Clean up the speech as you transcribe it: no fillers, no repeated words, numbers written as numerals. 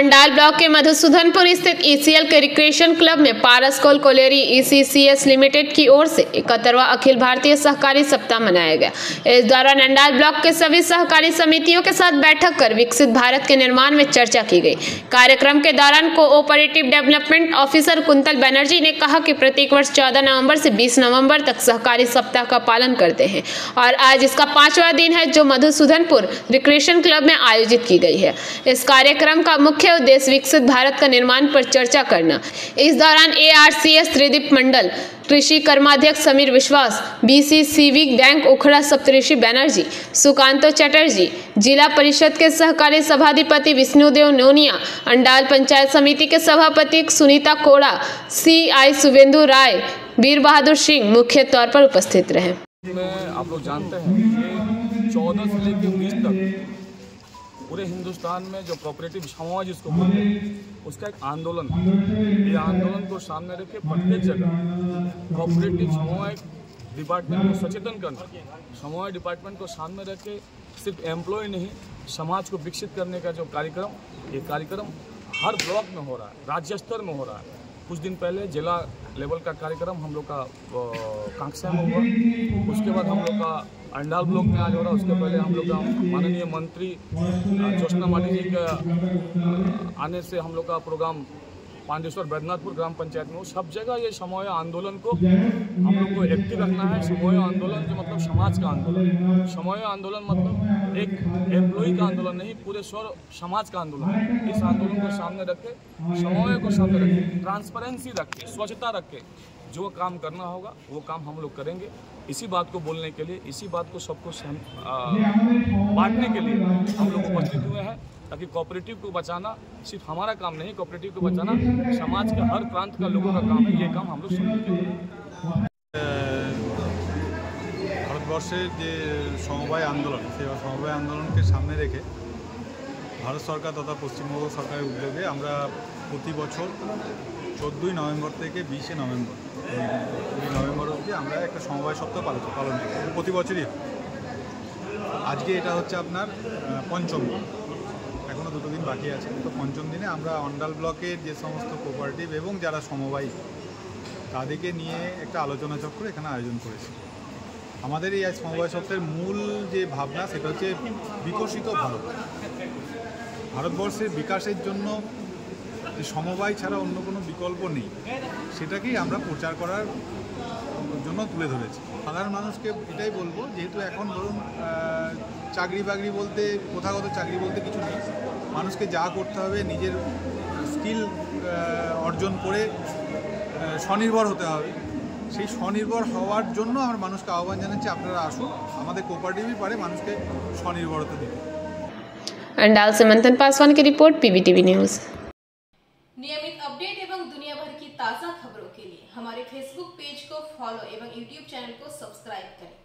Andal block के मधुसूदनपुर स्थित ECL के रिक्रिएशन क्लब में पारस कोल कोलेरी ईसीसीएस लिमिटेड की ओर से 71वां अखिल भारतीय सहकारी सप्ताह मनाया गया। इस दौरान अंडाल ब्लॉक के सभी सहकारी समितियों के साथ बैठक कर विकसित भारत के निर्माण में चर्चा की गई। कार्यक्रम के दौरान cooperative development officer quintal Banerjee ने कहा कि प्रत्येक वर्ष 14 नवंबर से 20 नवंबर तक सहकारी सप्ताह का पालन करते हैं और आज इसका 5वां दिन है जो मधुसूदनपुर रिक्रिएशन क्लब में आयोजित की गई है। इस कार्यक्रम का मुख्य उद्देश्य विकसित भारत का निर्माण पर चर्चा करना। इस दौरान ARCS त्रिदीप मंडल, कृषि कर्माध्यक्ष समीर विश्वास, BCCV बैंक उखड़ा सप्तऋषि बनर्जी, सुकांतो चटर्जी, जिला परिषद के सहकारी सभाधिपति विष्णुदेव नोनिया, अंडाल पंचायत समिति के सभापति सुनीता कोड़ा, CI शुभेंदु राय, वीर बहादुर सिंह मुख्य तौर पर उपस्थित रहे। आप लोग जानते हैं कि 14 से लेकर 20 तक पूरे हिंदुस्तान में जो कोऑपरेटिव समूह जिसको बोलते हैं उसका एक आंदोलन है। ये आंदोलन को सामने रख के प्रत्येक जगह कोऑपरेटिव समूह डिपार्टमेंट को सचेतन करना, समूह डिपार्टमेंट को सामने रख के सिर्फ एम्प्लॉय नहीं समाज को विकसित करने का जो कार्यक्रम, ये कार्यक्रम हर ब्लॉक में हो रहा है, राज्य स्तर में हो रहा है। कुछ दिन पहले जिला लेवल का कार्यक्रम हम लोग का कांकसा में हुआ, उसके बाद हम लोग का अंडाल ब्लॉक में आज हो रहा। उसके पहले हम लोग का माननीय मंत्री ज्योत्सना माटी जी का आने से हम लोग का प्रोग्राम पांडेश्वर बैद्यनाथपुर ग्राम पंचायत में हो। सब जगह ये समूह आंदोलन को हम लोग को एक्टिव रखना है। समूह आंदोलन जो मतलब समाज का आंदोलन, समूह आंदोलन मतलब एक एम्प्लॉय का आंदोलन नहीं, पूरे समाज का आंदोलन है। इस आंदोलन को सामने रख के, समूह को सामने रख के, ट्रांसपेरेंसी रख के, स्वच्छता रख के जो काम करना होगा वो काम हम लोग करेंगे। इसी बात को बोलने के लिए, इसी बात को सबको बांटने के लिए हम लोग उपस्थित हुए हैं, ताकि कोऑपरेटिव को बचाना सिर्फ हमारा काम नहीं, कोऑपरेटिव को बचाना समाज के हर प्रांत का लोगों का काम है। ये काम हम लोग सब ভারতবর্ষের যে সমবায় আন্দোলন, সেই সমবায় আন্দোলনকে সামনে রেখে ভারত সরকার তথা পশ্চিমবঙ্গ সরকারের উদ্যোগে আমরা প্রতি বছর 14ই নভেম্বর থেকে 20শে নভেম্বর, 20 নভেম্বর অবধি আমরা একটা সমবায় সপ্তাহ পালন করি। প্রতি বছরই আজকে এটা হচ্ছে আপনার পঞ্চম দিন, এখনও 2 দিন বাকি আছে। তো পঞ্চম দিনে আমরা অন্ডাল ব্লকের যে সমস্ত কোঅপারেটিভ এবং যারা সমবায়ী তাদেরকে নিয়ে একটা আলোচনা চক্র এখানে আয়োজন করেছি। আমাদের এই সমবায় সপ্তাহের মূল যে ভাবনা সেটা হচ্ছে বিকশিত ভারত। ভারতবর্ষের বিকাশের জন্য সমবায় ছাড়া অন্য কোনো বিকল্প নেই, সেটাকেই আমরা প্রচার করার জন্য তুলে ধরেছি। সাধারণ মানুষকে এটাই বলবো, যেহেতু এখন ধরুন চাকরি বাকরি বলতে, প্রথাগত চাকরি বলতে কিছু নেই, মানুষকে যা করতে হবে নিজের স্কিল অর্জন করে স্বনির্ভর হতে হবে। সেই স্বনির্ভর হওয়ার জন্য আমরা মানুষকে আহ্বান জানাচ্ছি, আপনারা আসুন, আমাদের কোঅপারেটিভই পারে মানুষকে স্বনির্ভরতা দিতে। अंडाल से मंथन पासवान की रिपोर्ट, PBTV न्यूज़। नियमित अपडेट एवं दुनिया भर की ताज़ा खबरों के लिए हमारे फेसबुक पेज को फॉलो एवं यूट्यूब चैनल को सब्सक्राइब करें।